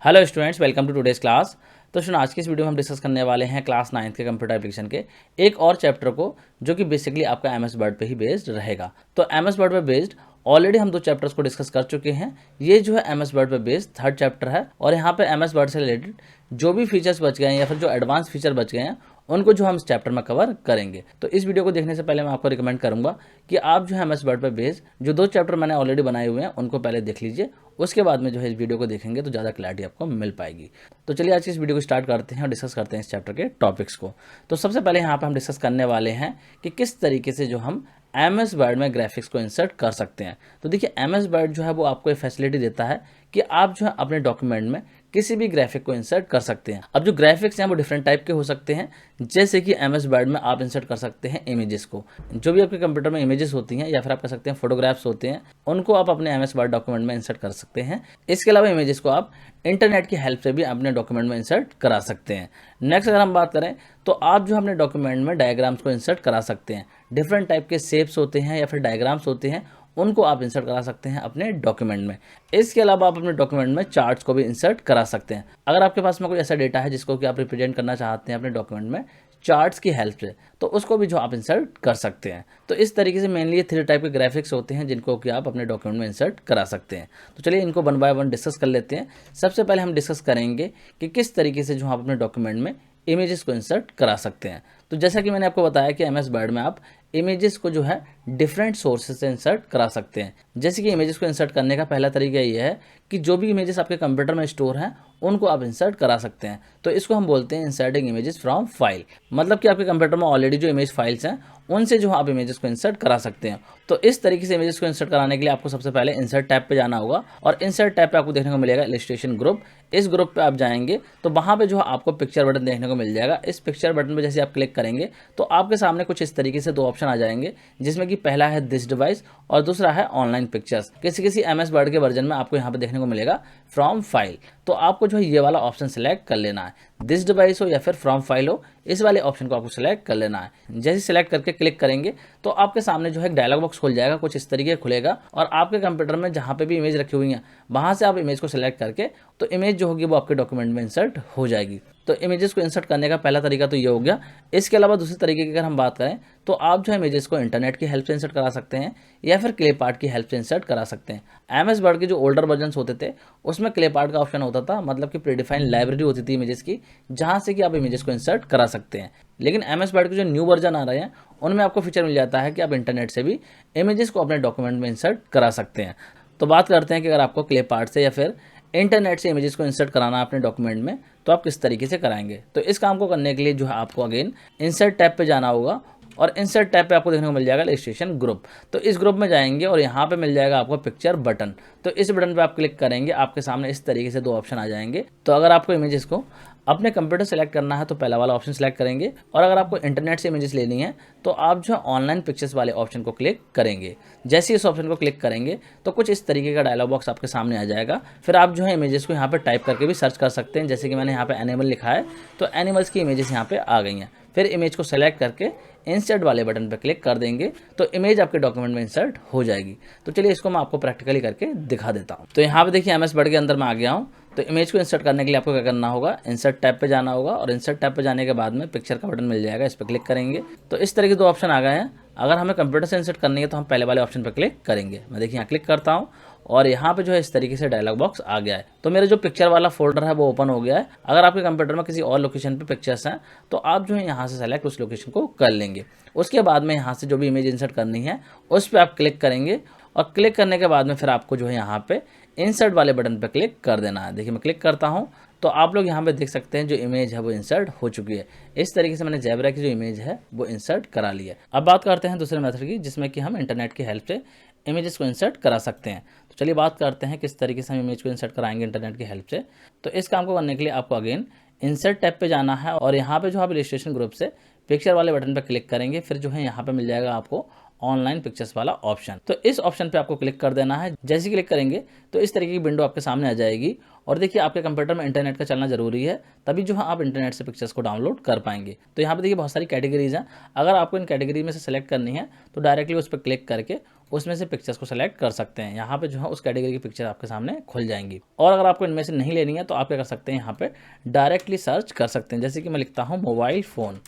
Hello students, welcome to today's class. तो सुनो, आज की इस वीडियो में हम डिस्कस करने वाले हैं क्लास 9th के कंप्यूटर एप्लीकेशन के एक और चैप्टर को, जो कि बेसिकली आपका एमएस वर्ड पे ही बेस्ड रहेगा। तो एमएस वर्ड पे बेस्ड ऑलरेडी हम 2 चैप्टर्स को डिस्कस कर चुके हैं। ये जो है एमएस वर्ड पे बेस्ड थर्ड चैप्टर है, और यहाँ पे एमएस वर्ड से रिलेटेड जो भी फीचर्स बच गए हैं या फिर जो एडवांस फीचर बच गए हैं उनको जो हम इस चैप्टर में कवर करेंगे। तो इस वीडियो को देखने से पहले मैं आपको रिकमेंड करूंगा कि आप जो है एमएस वर्ड पे बेस्ड जो 2 चैप्टर मैंने ऑलरेडी बनाए हुए हैं उनको पहले देख लीजिए, उसके बाद में जो है इस वीडियो को देखेंगे तो ज़्यादा क्लैरिटी आपको मिल पाएगी। तो चलिए आज की इस वीडियो को स्टार्ट करते हैं और डिस्कस करते हैं इस चैप्टर के टॉपिक्स को। तो सबसे पहले यहाँ पर हम डिस्कस करने वाले हैं कि किस तरीके से जो हम एमएस वर्ड में ग्राफिक्स को इंसर्ट कर सकते हैं। तो देखिए, एमएस वर्ड जो है वो आपको एक फैसिलिटी देता है कि आप जो है अपने डॉक्यूमेंट में किसी भी ग्राफिक को इंसर्ट कर सकते हैं। अब जो ग्राफिक्स हैं वो डिफरेंट टाइप के हो सकते हैं, जैसे कि एमएस वर्ड में आप इंसर्ट कर सकते हैं इमेजेस को। जो भी आपके कंप्यूटर में इमेजेस होती हैं या फिर आप कह सकते हैं फोटोग्राफ्स होते हैं, उनको आप अपने एमएस वर्ड डॉक्यूमेंट में इंसर्ट कर सकते हैं। इसके अलावा इमेजेस को आप इंटरनेट की हेल्प से भी अपने डॉक्यूमेंट में इंसर्ट करा सकते हैं। नेक्स्ट अगर हम बात करें तो आप जो अपने डॉक्यूमेंट में डायग्राम्स को इंसर्ट करा सकते हैं। डिफरेंट टाइप के शेप्स होते हैं या फिर डायग्राम्स होते हैं, उनको आप इंसर्ट करा सकते हैं अपने डॉक्यूमेंट में। इसके अलावा आप अपने डॉक्यूमेंट में चार्ट्स को भी इंसर्ट करा सकते हैं। अगर आपके पास में कोई ऐसा डेटा है जिसको कि आप रिप्रेजेंट करना चाहते हैं अपने डॉक्यूमेंट में चार्ट्स की हेल्प से, तो उसको भी जो आप इंसर्ट कर सकते हैं। तो इस तरीके से मेनली ये 3 टाइप के ग्राफिक्स होते हैं जिनको कि आप अपने डॉक्यूमेंट में इंसर्ट करा सकते हैं। तो चलिए इनको 1 बाय 1 डिस्कस कर लेते हैं। सबसे पहले हम डिस्कस करेंगे कि किस तरीके से जो आप अपने डॉक्यूमेंट में इमेजेस को इंसर्ट करा सकते हैं। तो जैसा कि मैंने आपको बताया कि एमएस वर्ड में आप इमेजेस को जो है डिफरेंट सोर्सेज से इंसर्ट करा सकते हैं। जैसे कि इमेजेस को इंसर्ट करने का पहला तरीका ये है कि जो भी इमेजेस आपके कंप्यूटर में स्टोर हैं उनको आप इंसर्ट करा सकते हैं। तो इसको हम बोलते हैं इंसर्टिंग इमेजेस फ्रॉम फाइल। मतलब कि आपके कंप्यूटर में ऑलरेडी जो इमेज फाइल्स हैं उनसे जो आप इमेजेस को इंसर्ट करा सकते हैं। तो इस तरीके से इमेजेस को इंसर्ट कराने के लिए आपको सबसे पहले इंसर्ट टैब पे जाना होगा, और इंसर्ट टैब पे आपको देखने को मिलेगा इलस्ट्रेशन ग्रुप। इस ग्रुप पे आप जाएंगे तो वहाँ पे जो आपको पिक्चर बटन देखने को मिल जाएगा। इस पिक्चर बटन पे जैसे आप क्लिक करेंगे तो आपके सामने कुछ इस तरीके से 2 ऑप्शन आ जाएंगे, जिसमें कि पहला है दिस डिवाइस और दूसरा है ऑनलाइन पिक्चर्स। किसी किसी एमएस वर्ड के वर्जन में आपको यहाँ पे देखने को मिलेगा फ्रॉम फाइल। तो आपको जो है ये वाला ऑप्शन सेलेक्ट कर लेना है। दिस डिवाइस हो या फिर फ्रॉम फाइल हो, इस वाले ऑप्शन को आपको सिलेक्ट कर लेना है। जैसे सिलेक्ट करके क्लिक करेंगे तो आपके सामने जो है एक डायलॉग बॉक्स खुल जाएगा, कुछ इस तरीके खुलेगा, और आपके कंप्यूटर में जहाँ पे भी इमेज रखी हुई है वहाँ से आप इमेज को सिलेक्ट करके तो इमेज जो होगी वो आपके डॉक्यूमेंट में इंसर्ट हो जाएगी। तो इमेजेस को इंसर्ट करने का पहला तरीका तो ये हो गया। इसके अलावा दूसरे तरीके की अगर हम बात करें तो आप जो है इमेजेस को इंटरनेट की हेल्प से इंसर्ट करा सकते हैं या फिर क्लेपार्ट की हेल्प से इंसर्ट करा सकते हैं। एमएस वर्ड के जो ओल्डर वर्जन्स होते थे उसमें क्लेपार्ट का ऑप्शन होता था, मतलब कि प्रीडिफाइंड लाइब्रेरी होती थी इमेजेस की, जहाँ से कि आप इमेजेस को इंसर्ट करा सकते हैं। लेकिन एमएस वर्ड के जो न्यू वर्जन आ रहे हैं उनमें आपको फीचर मिल जाता है कि आप इंटरनेट से भी इमेजेस को अपने डॉक्यूमेंट में इंसर्ट करा सकते हैं। तो बात करते हैं कि अगर आपको क्लेपार्ट से या फिर इंटरनेट से इमेजेस को इंसर्ट कराना है अपने डॉक्यूमेंट में, तो आप किस तरीके से कराएंगे। तो इस काम को करने के लिए जो है आपको अगेन इंसर्ट टैब पे जाना होगा, और इंसर्ट टैब पे आपको देखने को मिल जाएगा इलस्ट्रेशन ग्रुप। तो इस ग्रुप में जाएंगे और यहाँ पे मिल जाएगा आपको पिक्चर बटन। तो इस बटन पे आप क्लिक करेंगे, आपके सामने इस तरीके से 2 ऑप्शन आ जाएंगे। तो अगर आपको इमेजेस को अपने कंप्यूटर सेलेक्ट करना है तो पहला वाला ऑप्शन सेलेक्ट करेंगे, और अगर आपको इंटरनेट से इमेजेस लेनी है तो आप जो है ऑनलाइन पिक्चर्स वाले ऑप्शन को क्लिक करेंगे। जैसे इस ऑप्शन को क्लिक करेंगे तो कुछ इस तरीके का डायलॉग बॉक्स आपके सामने आ जाएगा। फिर आप जो है इमेजेस को यहाँ पे टाइप करके भी सर्च कर सकते हैं। जैसे कि मैंने यहाँ पे एनिमल लिखा है तो एनिमल्स की इमेजेस यहाँ पे आ गई हैं। फिर इमेज को सेलेक्ट करके इंसर्ट वाले बटन पर क्लिक कर देंगे तो इमेज आपके डॉक्यूमेंट में इंसर्ट हो जाएगी। तो चलिए इसको मैं आपको प्रैक्टिकली करके दिखा देता हूँ। तो यहाँ पे देखिए एमएस वर्ड के अंदर मैं आ गया हूँ। तो इमेज को इंसर्ट करने के लिए आपको क्या करना होगा, इंसर्ट टैब पे जाना होगा, और इंसर्ट टैब पे जाने के बाद में पिक्चर का बटन मिल जाएगा, इस पर क्लिक करेंगे तो इस तरह के 2 ऑप्शन आ गए हैं। अगर हमें कंप्यूटर से इंसर्ट करनी है तो हम पहले वाले ऑप्शन पर क्लिक करेंगे। मैं देखिए यहाँ क्लिक करता हूँ और यहाँ पे जो है इस तरीके से डायलॉग बॉक्स आ गया है। तो मेरा जो पिक्चर वाला फोल्डर है वो ओपन हो गया है। अगर आपके कंप्यूटर में किसी और लोकेशन पे पिक्चर्स हैं तो आप जो है यहाँ से सेलेक्ट उस लोकेशन को कर लेंगे। उसके बाद में यहाँ से जो भी इमेज इंसर्ट करनी है उस पर आप क्लिक करेंगे, और क्लिक करने के बाद में फिर आपको जो है यहाँ पे इंसर्ट वाले बटन पे क्लिक कर देना है। देखिए मैं क्लिक करता हूँ तो आप लोग यहाँ पे देख सकते हैं जो इमेज है वो इंसर्ट हो चुकी है। इस तरीके से मैंने ज़ेब्रा की जो इमेज है वो इंसर्ट करा ली है। अब बात करते हैं दूसरे मेथड की, जिसमें कि हम इंटरनेट की हेल्प से इमेजेस को इंसर्ट करा सकते हैं। तो चलिए बात करते हैं किस तरीके से हम इमेज को इंसर्ट कराएंगे इंटरनेट की हेल्प से। तो इस काम को करने के लिए आपको अगेन इंसर्ट टैब पे जाना है, और यहाँ पे जो आप इलस्ट्रेशन ग्रुप से पिक्चर वाले बटन पर क्लिक करेंगे। फिर जो है यहाँ पे मिल जाएगा आपको ऑनलाइन पिक्चर्स वाला ऑप्शन। तो इस ऑप्शन पे आपको क्लिक कर देना है। जैसे क्लिक करेंगे तो इस तरीके की विंडो आपके सामने आ जाएगी। और देखिए आपके कंप्यूटर में इंटरनेट का चलना जरूरी है, तभी जो है आप इंटरनेट से पिक्चर्स को डाउनलोड कर पाएंगे। तो यहाँ पे देखिए बहुत सारी कैटेगरीज हैं। अगर आपको इन कैटेगरी में से सेलेक्ट करनी है तो डायरेक्टली उस पर क्लिक करके उसमें से पिक्चर्स को सेलेक्ट कर सकते हैं। यहाँ पे जो है उस कैटेगरी की पिक्चर आपके सामने खुल जाएंगी। और अगर आपको इनमें से नहीं लेनी है तो आप क्या कर सकते हैं, यहाँ पे डायरेक्टली सर्च कर सकते हैं। जैसे कि मैं लिखता हूँ मोबाइल फ़ोन,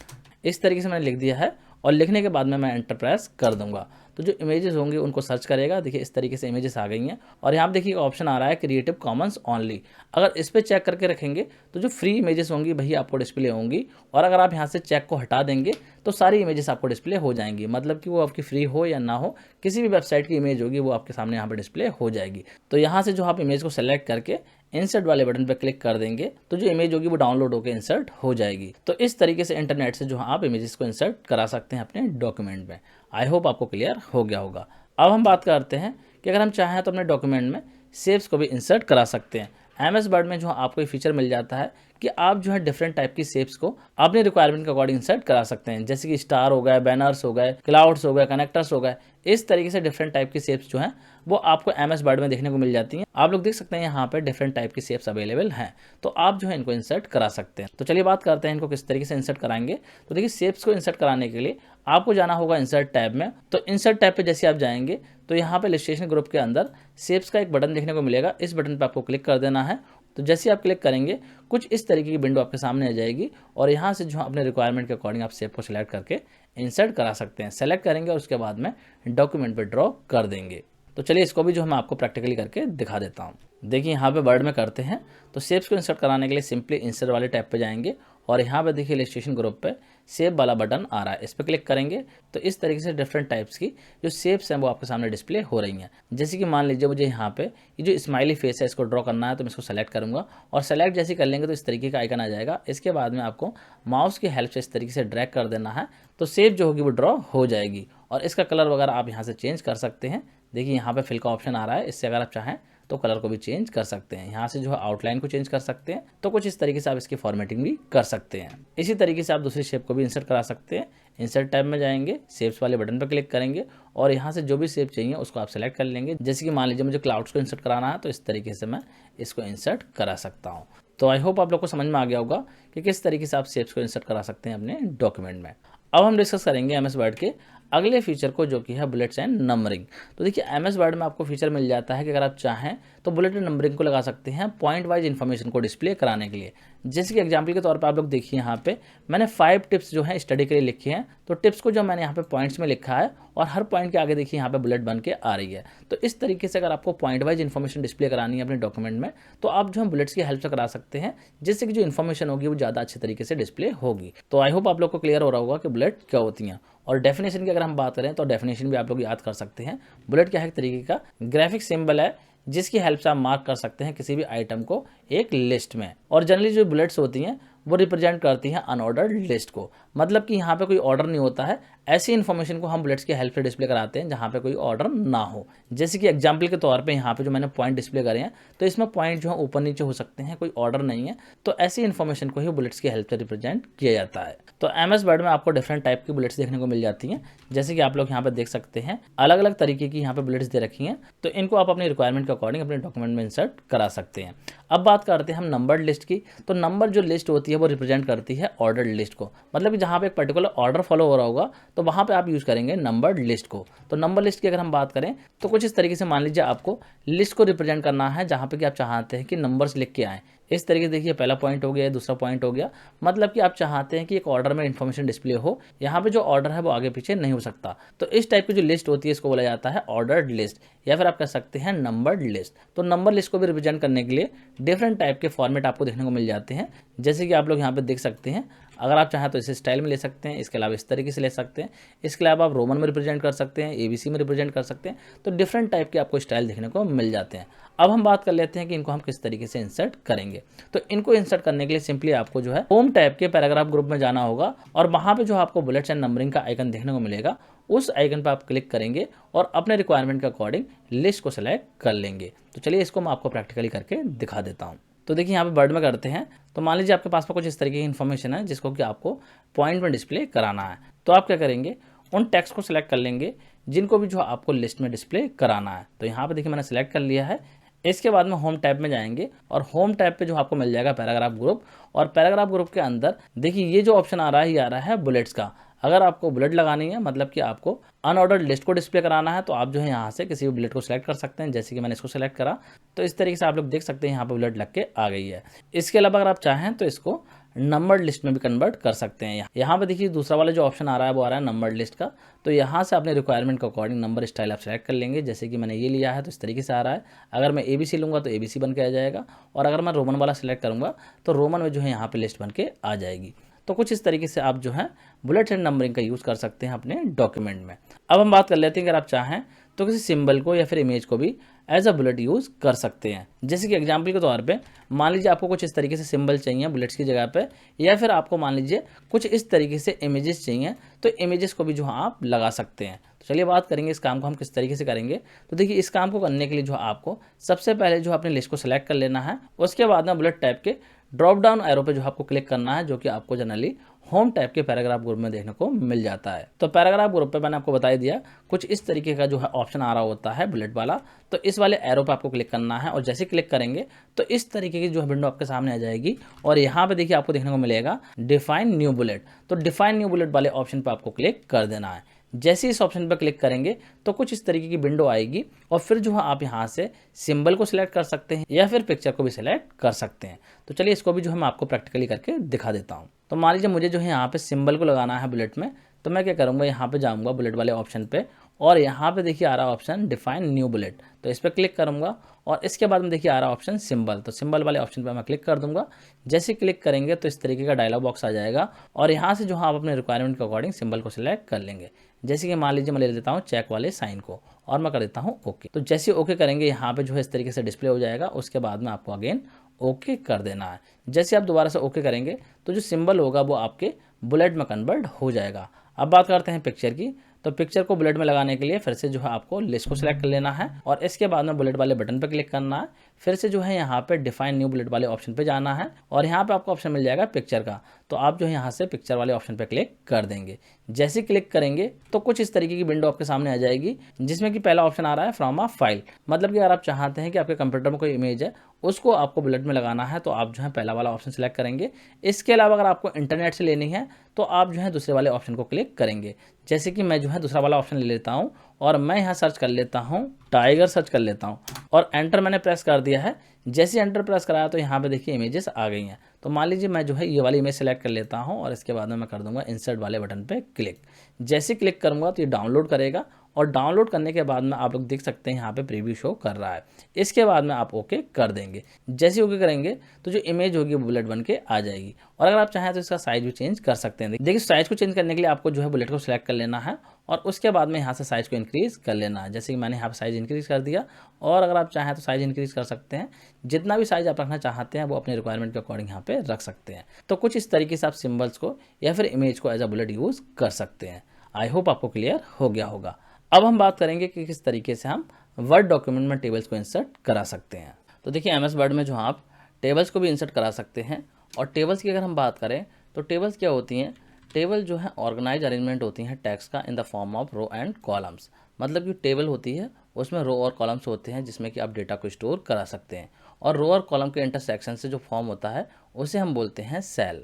इस तरीके से मैंने लिख दिया है और लिखने के बाद में मैं एंटर प्रेस कर दूंगा तो जो इमेजेस होंगे उनको सर्च करेगा। देखिए इस तरीके से इमेजेस आ गई हैं। और यहाँ पे देखिए ऑप्शन आ रहा है क्रिएटिव कॉमन्स ओनली। अगर इस पर चेक करके रखेंगे तो जो फ्री इमेजेस होंगी वही आपको डिस्प्ले होंगी। और अगर आप यहाँ से चेक को हटा देंगे तो सारी इमेजेस आपको डिस्प्ले हो जाएंगी। मतलब कि वो आपकी फ्री हो या ना हो, किसी भी वेबसाइट की इमेज होगी वो आपके सामने यहाँ पर डिस्प्ले हो जाएगी। तो यहाँ से जो आप इमेज को सेलेक्ट करके इंसर्ट वाले बटन पर क्लिक कर देंगे तो जो इमेज होगी वो डाउनलोड होकर इंसर्ट हो जाएगी। तो इस तरीके से इंटरनेट से जो आप इमेजेस को इंसर्ट करा सकते हैं अपने डॉक्यूमेंट में। आई होप आपको क्लियर हो गया होगा। अब हम बात करते हैं कि अगर हम चाहें तो अपने डॉक्यूमेंट में शेप्स को भी इंसर्ट करा सकते हैं। एमएस वर्ड में जो आपको ये फीचर मिल जाता है कि आप जो है डिफरेंट टाइप की शेप्स को अपने रिक्वायरमेंट के अकॉर्डिंग इंसर्ट करा सकते हैं। जैसे कि स्टार हो गए, बैनर्स हो गए, क्लाउड्स हो गए, कनेक्टर्स हो गए, इस तरीके से डिफरेंट टाइप की शेप्स जो हैं वो आपको एमएस वर्ड में देखने को मिल जाती हैं। आप लोग देख सकते हैं यहाँ पे डिफरेंट टाइप की शेप्स अवेलेबल हैं, तो आप जो है इनको इंसर्ट करा सकते हैं। तो चलिए बात करते हैं इनको किस तरीके से इंसर्ट कराएंगे। तो देखिए शेप्स को इंसर्ट कराने के लिए आपको जाना होगा इंसर्ट टैब में। तो इंसर्ट टैब पे जैसे आप जाएंगे तो यहाँ पे इलस्ट्रेशन ग्रुप के अंदर शेप्स का एक बटन देखने को मिलेगा। इस बटन पर आपको क्लिक कर देना है। तो जैसे आप क्लिक करेंगे कुछ इस तरीके की विंडो आपके सामने आ जाएगी और यहाँ से जो अपने रिक्वायरमेंट के अकॉर्डिंग आप शेप को सिलेक्ट करके इंसर्ट करा सकते हैं। सेलेक्ट करेंगे और उसके बाद में डॉक्यूमेंट पे ड्रॉ कर देंगे। तो चलिए इसको भी जो मैं आपको प्रैक्टिकली करके दिखा देता हूँ। देखिए यहाँ पे वर्ड में करते हैं तो शेप्स को इंसर्ट कराने के लिए सिंपली इंसर्ट वाले टैब पे जाएंगे और यहाँ पे देखिए इलस्ट्रेशन ग्रुप पे शेप वाला बटन आ रहा है, इस पर क्लिक करेंगे तो इस तरीके से डिफरेंट टाइप्स की जो शेप्स हैं वो आपके सामने डिस्प्ले हो रही हैं। जैसे कि मान लीजिए मुझे यहाँ पे ये जो स्माइली फेस है इसको ड्रॉ करना है तो मैं इसको सेलेक्ट करूँगा और सेलेक्ट जैसे कर लेंगे तो इस तरीके का आइकन आ जाएगा। इसके बाद में आपको माउस की हेल्प से इस तरीके से ड्रैग कर देना है तो शेप जो होगी वो ड्रॉ हो जाएगी। और इसका कलर वगैरह आप यहाँ से चेंज कर सकते हैं। देखिए यहाँ पे फिल का ऑप्शन आ रहा है, इससे अगर आप चाहें तो कलर को भी चेंज कर सकते हैं। यहाँ से जो है आउटलाइन को चेंज कर सकते हैं। तो कुछ इस तरीके से आप इसकी फॉर्मेटिंग भी कर सकते हैं। इसी तरीके से आप दूसरी शेप को भी इंसर्ट करा सकते हैं। इंसर्ट टैब में जाएंगे, शेप्स वाले बटन पर क्लिक करेंगे और यहाँ से जो भी शेप चाहिए उसको आप सेलेक्ट कर लेंगे। जैसे कि मान लीजिए मुझे क्लाउड्स को इंसर्ट कराना है तो इस तरीके से मैं इसको इंसर्ट करा सकता हूँ। तो आई होप आप लोग को समझ में आ गया होगा कि किस तरीके से आप शेप्स को इंसर्ट करा सकते हैं अपने डॉक्यूमेंट में। अब हम डिस्कस करेंगे एमएस वर्ड के अगले फीचर को जो कि है बुलेट्स एंड नंबरिंग। तो देखिए एमएस वर्ड में आपको फीचर मिल जाता है कि अगर आप चाहें तो बुलेट एंड नंबरिंग को लगा सकते हैं पॉइंट वाइज इन्फॉर्मेशन को डिस्प्ले कराने के लिए। जैसे कि एग्जांपल के तौर पे आप लोग देखिए यहाँ पे मैंने 5 टिप्स जो है स्टडी के लिए लिखे हैं। तो टिप्स को जो मैंने यहाँ पे पॉइंट्स में लिखा है और हर पॉइंट के आगे देखिए यहाँ पे बुलेट बन के आ रही है। तो इस तरीके से अगर आपको पॉइंट वाइज इन्फॉर्मेशन डिस्प्ले करानी है अपने डॉक्यूमेंट में तो आप जो है बुलेट्स की हेल्प से करा सकते हैं, जिससे कि जो इन्फॉर्मेशन होगी वो ज़्यादा अच्छे तरीके से डिस्प्ले होगी। तो आई होप आप लोग को क्लियर हो रहा होगा कि बुलेट क्या होती हैं। और डेफिनेशन की अगर हम बात करें तो डेफिनेशन भी आप लोग याद कर सकते हैं। बुलेट क्या है, एक तरीके का ग्राफिक सिंबल है जिसकी हेल्प से आप मार्क कर सकते हैं किसी भी आइटम को एक लिस्ट में। और जनरली जो बुलेट्स होती हैं वो रिप्रेजेंट करती हैं अनऑर्डर्ड लिस्ट को। मतलब कि यहाँ पे कोई ऑर्डर नहीं होता है, ऐसी इन्फॉर्मेशन को हम बुलेट्स की हेल्प से डिस्प्ले कराते हैं जहाँ पे कोई ऑर्डर ना हो। जैसे कि एग्जांपल के तौर पे यहाँ पे जो मैंने पॉइंट डिस्प्ले करे हैं तो इसमें पॉइंट जो है ऊपर नीचे हो सकते हैं, कोई ऑर्डर नहीं है। तो ऐसी इन्फॉर्मेशन को ही बुलेट्स की हेल्प से रिप्रेजेंट किया जाता है। तो एमएस वर्ड में आपको डिफरेंट टाइप की बुलेट्स देखने को मिल जाती हैं। जैसे कि आप लोग यहाँ पे देख सकते हैं अलग अलग तरीके की यहाँ पे बुलेट्स दे रखी हैं। तो इनको आप अपनी रिक्वायरमेंट के अकॉर्डिंग अपने डॉक्यूमेंट में इंसर्ट करा सकते हैं। अब बात करते हैं हम नंबर्ड लिस्ट की। तो नंबर जो लिस्ट होती है वो रिप्रेजेंट करती है ऑर्डर्ड लिस्ट को। मतलब कि जहाँ पे एक पर्टिकुलर ऑर्डर फॉलो हो रहा होगा तो वहाँ पे आप यूज़ करेंगे नंबर्ड लिस्ट को। तो नंबर लिस्ट की अगर हम बात करें तो कुछ इस तरीके से मान लीजिए आपको लिस्ट को रिप्रेजेंट करना है जहाँ पे कि आप चाहते हैं कि नंबर्स लिख के आएँ। इस तरीके से देखिए पहला पॉइंट हो गया, दूसरा पॉइंट हो गया। मतलब कि आप चाहते हैं कि एक ऑर्डर में इन्फॉर्मेशन डिस्प्ले हो, यहाँ पे जो ऑर्डर है वो आगे पीछे नहीं हो सकता। तो इस टाइप की जो लिस्ट होती है इसको बोला जाता है ऑर्डर्ड लिस्ट या फिर आप कह सकते हैं नंबर्ड लिस्ट। तो नंबर लिस्ट को भी रिप्रेजेंट करने के लिए डिफरेंट टाइप के फॉर्मेट आपको देखने को मिल जाते हैं। जैसे कि आप लोग यहाँ पे देख सकते हैं, अगर आप चाहें तो इसे स्टाइल में ले सकते हैं, इसके अलावा इस तरीके से ले सकते हैं, इसके अलावा आप रोमन में रिप्रेजेंट कर सकते हैं, ABC में रिप्रेजेंट कर सकते हैं। तो डिफरेंट टाइप के आपको स्टाइल देखने को मिल जाते हैं। अब हम बात कर लेते हैं कि इनको हम किस तरीके से इंसर्ट करेंगे। तो इनको इंसर्ट करने के लिए सिंपली आपको जो है होम टैब के पैराग्राफ ग्रुप में जाना होगा और वहाँ पे जो आपको बुलेट्स एंड नंबरिंग का आइकन देखने को मिलेगा, उस आइकन पर आप क्लिक करेंगे और अपने रिक्वायरमेंट के अकॉर्डिंग लिस्ट को सिलेक्ट कर लेंगे। तो चलिए इसको मैं आपको प्रैक्टिकली करके दिखा देता हूँ। तो देखिए यहाँ पे वर्ड में करते हैं। तो मान लीजिए आपके पास में कुछ इस तरीके की इन्फॉर्मेशन है जिसको कि आपको पॉइंट में डिस्प्ले कराना है। तो आप क्या करेंगे, उन टेक्स्ट को सिलेक्ट कर लेंगे जिनको भी जो आपको लिस्ट में डिस्प्ले कराना है। तो यहाँ पे देखिए मैंने सेलेक्ट कर लिया है। इसके बाद में होम टैब में जाएंगे और होम टैब पे जो आपको मिल जाएगा पैराग्राफ ग्रुप, और पैराग्राफ ग्रुप के अंदर देखिए ये जो ऑप्शन आ रहा है ये आ रहा है बुलेट्स का। अगर आपको बुलेट लगानी है, मतलब कि आपको अनऑर्डर्ड लिस्ट को डिस्प्ले कराना है, तो आप जो है यहाँ से किसी भी बुलेट को सिलेक्ट कर सकते हैं। जैसे कि मैंने इसको सिलेक्ट करा तो इस तरीके से आप लोग देख सकते हैं यहाँ पे बुलेट लग के आ गई है। इसके अलावा अगर आप चाहें तो इसको नंबर्ड लिस्ट में भी कन्वर्ट कर सकते हैं। यहाँ पे देखिए दूसरा वाला जो ऑप्शन आ रहा है वो आ रहा है नंबर्ड लिस्ट का। तो यहाँ से अपने रिक्वायरमेंट के अकॉर्डिंग नंबर स्टाइल आप सेलेक्ट कर लेंगे। जैसे कि मैंने ये लिया है तो इस तरीके से आ रहा है। अगर मैं ABC लूँगा तो ABC बन के आ जाएगा, और अगर मैं रोमन वाला सेलेक्ट करूँगा तो रोमन में जो है यहाँ पे लिस्ट बन के आ जाएगी। तो कुछ इस तरीके से आप जो है बुलेट एंड नंबरिंग का यूज़ कर सकते हैं अपने डॉक्यूमेंट में। अब हम बात कर लेते हैं, अगर आप चाहें तो किसी सिंबल को या फिर इमेज को भी एज अ बुलेट यूज़ कर सकते हैं। जैसे कि एग्जांपल के तौर पे मान लीजिए आपको कुछ इस तरीके से सिंबल चाहिए बुलेट्स की जगह पे, या फिर आपको मान लीजिए कुछ इस तरीके से इमेजेस चाहिए, तो इमेजेस को भी जो आप लगा सकते हैं। तो चलिए बात करेंगे इस काम को हम किस तरीके से करेंगे। तो देखिए इस काम को करने के लिए जो आपको सबसे पहले जो अपने लिस्ट को सिलेक्ट कर लेना है, उसके बाद में बुलेट टैब के ड्रॉप डाउन एरो पे जो आपको क्लिक करना है, जो कि आपको जनरली होम टैब के पैराग्राफ ग्रुप में देखने को मिल जाता है। तो पैराग्राफ ग्रुप पे मैंने आपको बता ही दिया, कुछ इस तरीके का जो है ऑप्शन आ रहा होता है बुलेट वाला। तो इस वाले एरो पे आपको क्लिक करना है, और जैसे क्लिक करेंगे तो इस तरीके की जो है विंडो आपके सामने आ जाएगी। और यहाँ पे देखिए आपको देखने को मिलेगा डिफाइन न्यू बुलेट। तो डिफाइन न्यू बुलेट वाले ऑप्शन पर आपको क्लिक कर देना है। जैसे इस ऑप्शन पर क्लिक करेंगे तो कुछ इस तरीके की विंडो आएगी, और फिर जो है आप यहाँ से सिंबल को सिलेक्ट कर सकते हैं या फिर पिक्चर को भी सिलेक्ट कर सकते हैं। तो चलिए इसको भी जो है मैं आपको प्रैक्टिकली करके दिखा देता हूँ। तो मान लीजिए मुझे जो है यहाँ पे सिंबल को लगाना है बुलेट में, तो मैं क्या करूँगा, यहाँ पे जाऊँगा बुलेट वाले ऑप्शन पे, और यहाँ पे देखिए आ रहा ऑप्शन डिफाइन न्यू बुलेट। तो इस पर क्लिक करूँगा, और इसके बाद में देखिए आ रहा ऑप्शन सिंबल। तो सिंबल वाले ऑप्शन पे मैं क्लिक कर दूंगा। जैसे क्लिक करेंगे तो इस तरीके का डायलॉग बॉक्स आ जाएगा, और यहाँ से जो है आप अपने रिक्वायरमेंट के अकॉर्डिंग सिंबल को सिलेक्ट कर लेंगे। जैसे कि मान लीजिए मैं ले लेता हूँ चेक वाले साइन को, और मैं कर देता हूँ ओके। तो जैसे ओके करेंगे यहाँ पे जो है इस तरीके से डिस्प्ले हो जाएगा। उसके बाद में आपको अगेन ओके कर देना है। जैसे आप दोबारा से ओके करेंगे तो जो सिंबल होगा वो आपके बुलेट में कन्वर्ट हो जाएगा। अब बात करते हैं पिक्चर की। तो पिक्चर को बुलेट में लगाने के लिए फिर से जो है आपको लिस्ट को सिलेक्ट कर लेना है, और इसके बाद में बुलेट वाले बटन पर क्लिक करना है। फिर से जो है यहाँ पे डिफाइन न्यू बुलेट वाले ऑप्शन पे जाना है, और यहाँ पे आपको ऑप्शन मिल जाएगा पिक्चर का। तो आप जो है यहाँ से पिक्चर वाले ऑप्शन पे क्लिक कर देंगे। जैसे क्लिक करेंगे तो कुछ इस तरीके की विंडो आपके सामने आ जाएगी, जिसमें कि पहला ऑप्शन आ रहा है फ्रॉम अ फाइल। मतलब कि अगर आप चाहते हैं कि आपके कंप्यूटर में कोई इमेज है उसको आपको बुलेट में लगाना है, तो आप जो है पहला वाला ऑप्शन सेलेक्ट करेंगे। इसके अलावा अगर आपको इंटरनेट से लेनी है तो आप जो है दूसरे वाले ऑप्शन को क्लिक करेंगे। जैसे कि मैं जो है दूसरा वाला ऑप्शन ले लेता हूँ, और मैं यहाँ सर्च कर लेता हूँ टाइगर, सर्च कर लेता हूँ, और एंटर मैंने प्रेस कर दिया है। जैसे एंटर प्रेस कराया तो यहाँ पे देखिए इमेजेस आ गई हैं। तो मान लीजिए मैं जो है ये वाली इमेज सेलेक्ट कर लेता हूँ, और इसके बाद में मैं कर दूंगा इंसर्ट वाले बटन पे क्लिक। जैसे क्लिक करूँगा तो ये डाउनलोड करेगा, और डाउनलोड करने के बाद में आप लोग देख सकते हैं यहाँ पे प्रीव्यू शो कर रहा है। इसके बाद में आप ओके कर देंगे। जैसे ओके करेंगे तो जो इमेज होगी वो बुलेट बन के आ जाएगी। और अगर आप चाहें तो इसका साइज भी चेंज कर सकते हैं। देखिए साइज को चेंज करने के लिए आपको जो है बुलेट को सिलेक्ट कर लेना है, और उसके बाद में यहाँ से साइज को इंक्रीज़ कर लेना है। जैसे कि मैंने यहाँ पर साइज इंक्रीज़ कर दिया, और अगर आप चाहें तो साइज इंक्रीज़ कर सकते हैं। जितना भी साइज आप रखना चाहते हैं वो अपने रिक्वायरमेंट के अकॉर्डिंग यहाँ पे रख सकते हैं। तो कुछ इस तरीके से आप सिम्बल्स को या फिर इमेज को एज अ बुलेट यूज़ कर सकते हैं। आई होप आपको क्लियर हो गया होगा। अब हम बात करेंगे कि किस तरीके से हम वर्ड डॉक्यूमेंट में टेबल्स को इंसर्ट करा सकते हैं। तो देखिए MS वर्ड में जो आप टेबल्स को भी इंसर्ट करा सकते हैं। और टेबल्स की अगर हम बात करें तो टेबल्स क्या होती हैं, टेबल जो है ऑर्गेनाइज अरेंजमेंट होती हैं टेक्स्ट का in the form of row and columns. मतलब कि टेबल होती है उसमें रो और कॉलम्स होते हैं, जिसमें कि आप डेटा को स्टोर करा सकते हैं। और रो और कॉलम के इंटरसेक्शन से जो फॉर्म होता है उसे हम बोलते हैं सेल।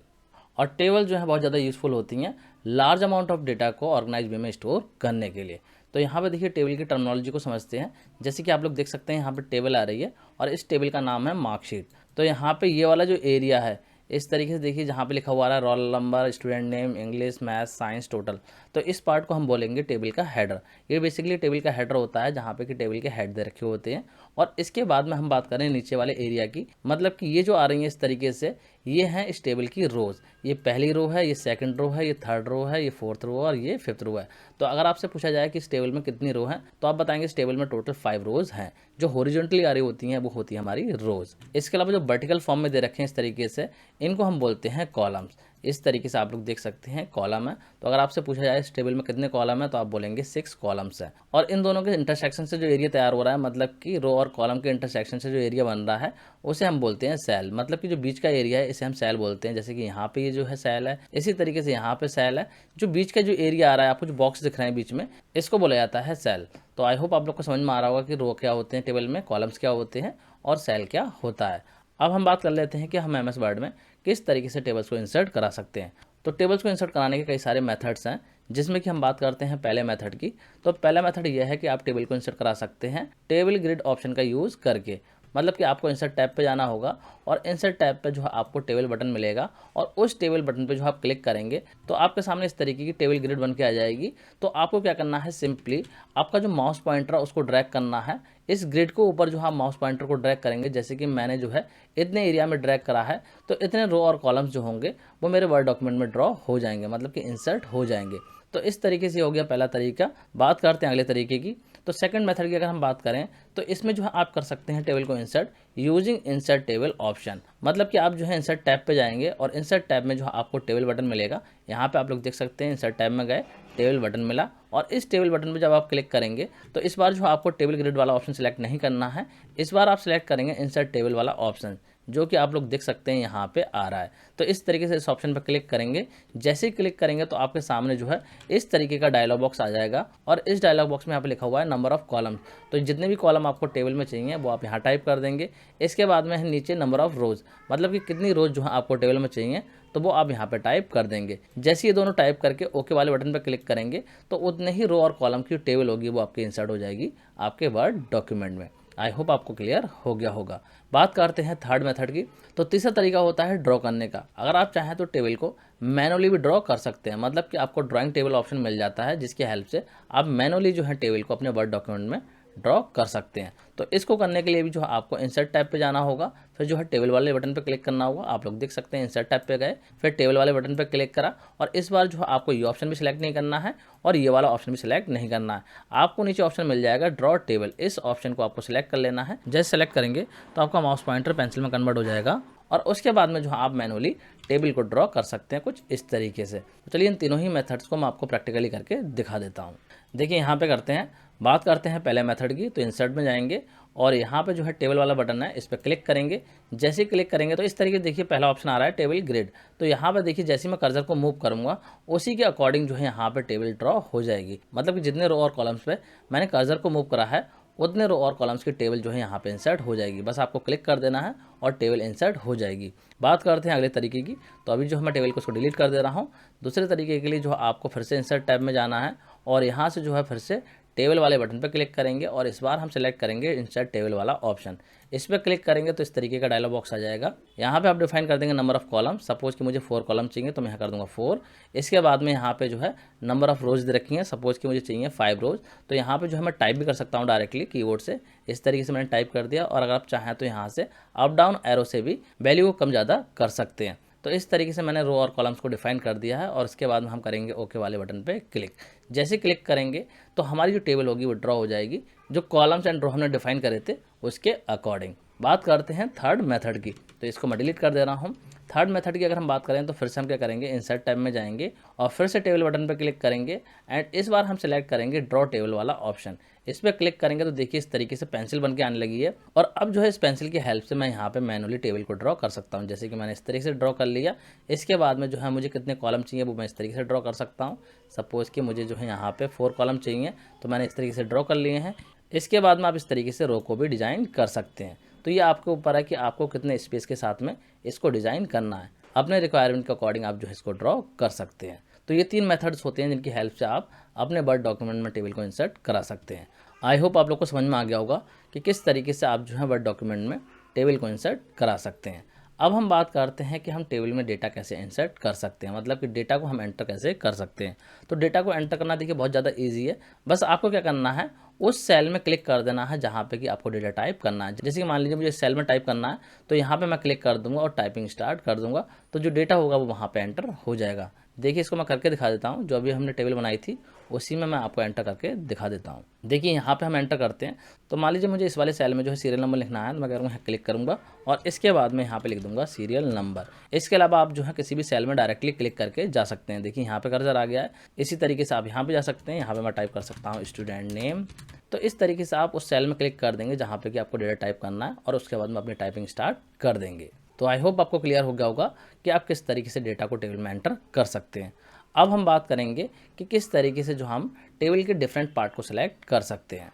और टेबल जो है बहुत ज़्यादा यूज़फुल होती हैं लार्ज अमाउंट ऑफ डेटा को ऑर्गेनाइज वे में स्टोर करने के लिए। तो यहाँ पे देखिए टेबल की टर्मिनोलॉजी को समझते हैं। जैसे कि आप लोग देख सकते हैं यहाँ पे टेबल आ रही है, और इस टेबल का नाम है मार्कशीट। तो यहाँ पे ये वाला जो एरिया है इस तरीके से देखिए, जहाँ पे लिखा हुआ है roll number, student name, English, math, science, total, तो इस पार्ट को हम बोलेंगे टेबल का हेडर। ये बेसिकली टेबल का हेडर होता है, जहाँ पे कि टेबल के हेड दे रखे होते हैं। और इसके बाद में हम बात करें नीचे वाले एरिया की, मतलब कि ये जो आ रही है इस तरीके से, ये है इस टेबल की रोज़। ये पहली रो है, ये सेकंड रो है, ये थर्ड रो है, ये फोर्थ रो है, और ये फिफ्थ रो है। तो अगर आपसे पूछा जाए कि इस टेबल में कितनी रो हैं, तो आप बताएंगे इस टेबल में टोटल 5 रोज़ हैं। जो हॉरिजॉन्टली आ रही होती हैं वो होती है हमारी रोज़। इसके अलावा जो वर्टिकल फॉर्म में दे रखे हैं इस तरीके से, इनको हम बोलते हैं कॉलम्स। इस तरीके से आप लोग देख सकते हैं कॉलम है। तो अगर आपसे पूछा जाए इस टेबल में कितने कॉलम है तो आप बोलेंगे 6 कॉलम्स है। और इन दोनों के इंटरसेक्शन से जो एरिया तैयार हो रहा है, मतलब कि रो और कॉलम के इंटरसेक्शन से जो एरिया बन रहा है उसे हम बोलते हैं सेल। मतलब कि जो बीच का एरिया है इसे हम सेल बोलते हैं। जैसे कि यहाँ पे ये जो है सेल है, इसी तरीके से यहाँ पे सेल है। जो बीच का जो एरिया आ रहा है, आपको जो बॉक्स दिख रहे हैं बीच में, इसको बोला जाता है सेल। तो आई होप आप लोग को समझ में आ रहा होगा कि रो क्या होते हैं टेबल में, कॉलम्स क्या होते हैं और सेल क्या होता है। अब हम बात कर लेते हैं कि हम एमएस वर्ड में किस तरीके से टेबल्स को इंसर्ट करा सकते हैं। तो टेबल्स को इंसर्ट कराने के कई सारे मेथड्स हैं, जिसमें कि हम बात करते हैं पहले मेथड की। तो पहला मेथड यह है कि आप टेबल को इंसर्ट करा सकते हैं टेबल ग्रिड ऑप्शन का यूज़ करके। मतलब कि आपको इंसर्ट टैब पे जाना होगा और इंसर्ट टैब पे जो है आपको टेबल बटन मिलेगा और उस टेबल बटन पे जो आप क्लिक करेंगे तो आपके सामने इस तरीके की टेबल ग्रिड बन के आ जाएगी। तो आपको क्या करना है, सिंपली आपका जो माउस पॉइंटर है उसको ड्रैग करना है इस ग्रिड को ऊपर। जो आप माउस पॉइंटर को ड्रैग करेंगे, जैसे कि मैंने जो है इतने एरिया में ड्रैग करा है, तो इतने रो और कॉलम्स जो होंगे वो मेरे वर्ड डॉक्यूमेंट में ड्रॉ हो जाएंगे, मतलब कि इंसर्ट हो जाएंगे। तो इस तरीके से हो गया पहला तरीका। बात करते हैं अगले तरीके की। तो सेकंड मेथड की अगर हम बात करें तो इसमें जो है आप कर सकते हैं टेबल को insert using insert table option. मतलब कि आप जो है इंसर्ट टैब पे जाएंगे और इंसर्ट टैब में जो है आपको टेबल बटन मिलेगा। यहाँ पे आप लोग देख सकते हैं इंसर्ट टैब में गए, टेबल बटन मिला और इस टेबल बटन पे जब आप क्लिक करेंगे तो इस बार जो आपको टेबल ग्रिड वाला ऑप्शन सेलेक्ट नहीं करना है। इस बार आप सेलेक्ट करेंगे इंसर्ट टेबल वाला ऑप्शन, जो कि आप लोग देख सकते हैं यहाँ पे आ रहा है। तो इस तरीके से इस ऑप्शन पर क्लिक करेंगे। जैसे ही क्लिक करेंगे तो आपके सामने जो है इस तरीके का डायलॉग बॉक्स आ जाएगा और इस डायलॉग बॉक्स में यहाँ पे लिखा हुआ है नंबर ऑफ कॉलम। तो जितने भी कॉलम आपको टेबल में चाहिए वो आप यहाँ टाइप कर देंगे। इसके बाद में है नीचे नंबर ऑफ रोज, मतलब कि कितनी रोज जो है आपको टेबल में चाहिए तो वो आप यहाँ पे टाइप कर देंगे। जैसे ये दोनों टाइप करके ओके वाले बटन पर क्लिक करेंगे तो उतने ही रो और कॉलम की टेबल होगी वो आपकी इंसर्ट हो जाएगी आपके वर्ड डॉक्यूमेंट में। आई होप आपको क्लियर हो गया होगा। बात करते हैं थर्ड मेथड की। तो तीसरा तरीका होता है ड्रॉ करने का। अगर आप चाहें तो टेबल को मैनुअली भी ड्रॉ कर सकते हैं। मतलब कि आपको ड्राइंग टेबल ऑप्शन मिल जाता है जिसकी हेल्प से आप मैनुअली जो है टेबल को अपने वर्ड डॉक्यूमेंट में ड्रॉ कर सकते हैं। तो इसको करने के लिए भी जो है आपको इंसर्ट टैब पे जाना होगा, फिर जो है टेबल वाले बटन पे क्लिक करना होगा। आप लोग देख सकते हैं इंसर्ट टैब पे गए, फिर टेबल वाले बटन पे क्लिक करा और इस बार जो है आपको ये ऑप्शन भी सिलेक्ट नहीं करना है और ये वाला ऑप्शन भी सिलेक्ट नहीं करना है। आपको नीचे ऑप्शन मिल जाएगा ड्रॉ टेबल, इस ऑप्शन को आपको सिलेक्ट कर लेना है। जैसे सेलेक्ट करेंगे तो आपका माउस पॉइंटर पेंसिल में कन्वर्ट हो जाएगा और उसके बाद में जो है आप मैनुअली टेबल को ड्रॉ कर सकते हैं कुछ इस तरीके से। तो चलिए इन तीनों ही मेथड्स को मैं आपको प्रैक्टिकली करके दिखा देता हूँ। देखिए यहाँ पे करते हैं, बात करते हैं पहले मेथड की। तो इंसर्ट में जाएंगे और यहाँ पे जो है टेबल वाला बटन है इस पर क्लिक करेंगे। जैसे ही क्लिक करेंगे तो इस तरीके से देखिए पहला ऑप्शन आ रहा है टेबल ग्रिड। तो यहाँ पे देखिए जैसे मैं कर्सर को मूव करूँगा उसी के अकॉर्डिंग जो है यहाँ पे टेबल ड्रॉ हो जाएगी। मतलब कि जितने रो और कॉलम्स पे मैंने कर्सर को मूव करा है उतने रो और कॉलम्स की टेबल जो है यहाँ पे इंसर्ट हो जाएगी। बस आपको क्लिक कर देना है और टेबल इंसर्ट हो जाएगी। बात करते हैं अगले तरीके की। तो अभी जो मैं टेबल को उसको डिलीट कर दे रहा हूँ। दूसरे तरीके के लिए जो आपको फिर से इंसर्ट टैब में जाना है और यहाँ से जो है फिर से टेबल वाले बटन पर क्लिक करेंगे और इस बार हम सेलेक्ट करेंगे इंसर्ट टेबल वाला ऑप्शन। इस पर क्लिक करेंगे तो इस तरीके का डायलॉग बॉक्स आ जाएगा। यहाँ पे आप डिफाइन कर देंगे नंबर ऑफ कॉलम। सपोज कि मुझे 4 कॉलम चाहिए तो मैं यहाँ कर दूंगा 4। इसके बाद में यहाँ पे जो है नंबर ऑफ रोज दे रखी है, सपोज कि मुझे चाहिए 5 रोज। तो यहाँ पे जो है मैं टाइप भी कर सकता हूँ डायरेक्टली कीबोर्ड से। इस तरीके से मैंने टाइप कर दिया और अगर आप चाहें तो यहाँ से अप डाउन एरो से भी वैल्यू को कम ज़्यादा कर सकते हैं। तो इस तरीके से मैंने रो और कॉलम्स को डिफाइन कर दिया है और इसके बाद में हम करेंगे ओके वाले बटन पे क्लिक। जैसे क्लिक करेंगे तो हमारी जो टेबल होगी वो ड्रॉ हो जाएगी, जो कॉलम्स एंड रो हमने डिफाइन करे थे उसके अकॉर्डिंग। बात करते हैं थर्ड मेथड की। तो इसको मैं डिलीट कर दे रहा हूँ। थर्ड मेथड की अगर हम बात करें तो फिर से हम क्या करेंगे, इंसर्ट टैब में जाएंगे और फिर से टेबल बटन पर क्लिक करेंगे एंड इस बार हम सेलेक्ट करेंगे ड्रॉ टेबल वाला ऑप्शन। इस पर क्लिक करेंगे तो देखिए इस तरीके से पेंसिल बन के आने लगी है और अब जो है इस पेंसिल की हेल्प से मैं यहाँ पे मैनुअली टेबल को ड्रॉ कर सकता हूँ। जैसे कि मैंने इस तरीके से ड्रॉ कर लिया। इसके बाद में जो है मुझे कितने कॉलम चाहिए वो मैं इस तरीके से ड्रॉ कर सकता हूँ। सपोज कि मुझे जो है यहाँ पे 4 कॉलम चाहिए तो मैंने इस तरीके से ड्रॉ कर लिए हैं। इसके बाद में आप इस तरीके से रो को भी डिज़ाइन कर सकते हैं। तो ये आपके ऊपर है कि आपको कितने स्पेस के साथ में इसको डिज़ाइन करना है। अपने रिक्वायरमेंट के अकॉर्डिंग आप जो है इसको ड्रॉ कर सकते हैं। तो ये 3 मेथड्स होते हैं जिनकी हेल्प से आप अपने वर्ड डॉक्यूमेंट में टेबल को इंसर्ट करा सकते हैं। आई होप आप लोग को समझ में आ गया होगा कि किस तरीके से आप जो है वर्ड डॉक्यूमेंट में टेबल को इंसर्ट करा सकते हैं। अब हम बात करते हैं कि हम टेबल में डेटा कैसे इंसर्ट कर सकते हैं, मतलब कि डेटा को हम एंटर कैसे कर सकते हैं। तो डेटा को एंटर करना देखिए बहुत ज़्यादा ईजी है। बस आपको क्या करना है, उस सेल में क्लिक कर देना है जहाँ पे कि आपको डेटा टाइप करना है। जैसे कि मान लीजिए मुझे सेल में टाइप करना है तो यहाँ पे मैं क्लिक कर दूंगा और टाइपिंग स्टार्ट कर दूंगा। तो जो डेटा होगा वो वहाँ पे एंटर हो जाएगा। देखिए इसको मैं करके दिखा देता हूँ। जो अभी हमने टेबल बनाई थी उसी में मैं आपको एंटर करके दिखा देता हूँ। देखिए यहाँ पे हम एंटर करते हैं, तो मान लीजिए मुझे इस वाले सेल में जो है सीरियल नंबर लिखना है, तो मैं करूँगा क्लिक करूँगा और इसके बाद मैं यहाँ पे लिख दूंगा सीरियल नंबर। इसके अलावा आप जो है किसी भी सेल में डायरेक्टली क्लिक करके जा सकते हैं। देखिए यहाँ पे कर्सर आ गया है, इसी तरीके से आप यहाँ पे जा सकते हैं। यहाँ पे मैं टाइप कर सकता हूँ स्टूडेंट नेम। तो इस तरीके से आप उस सेल में क्लिक कर देंगे जहाँ पे कि आपको डेटा टाइप करना है और उसके बाद में अपनी टाइपिंग स्टार्ट कर देंगे। तो आई होप आपको क्लियर हो गया होगा कि आप किस तरीके से डेटा को टेबल में एंटर कर सकते हैं। अब हम बात करेंगे कि किस तरीके से जो हम टेबल के डिफरेंट पार्ट को सिलेक्ट कर सकते हैं।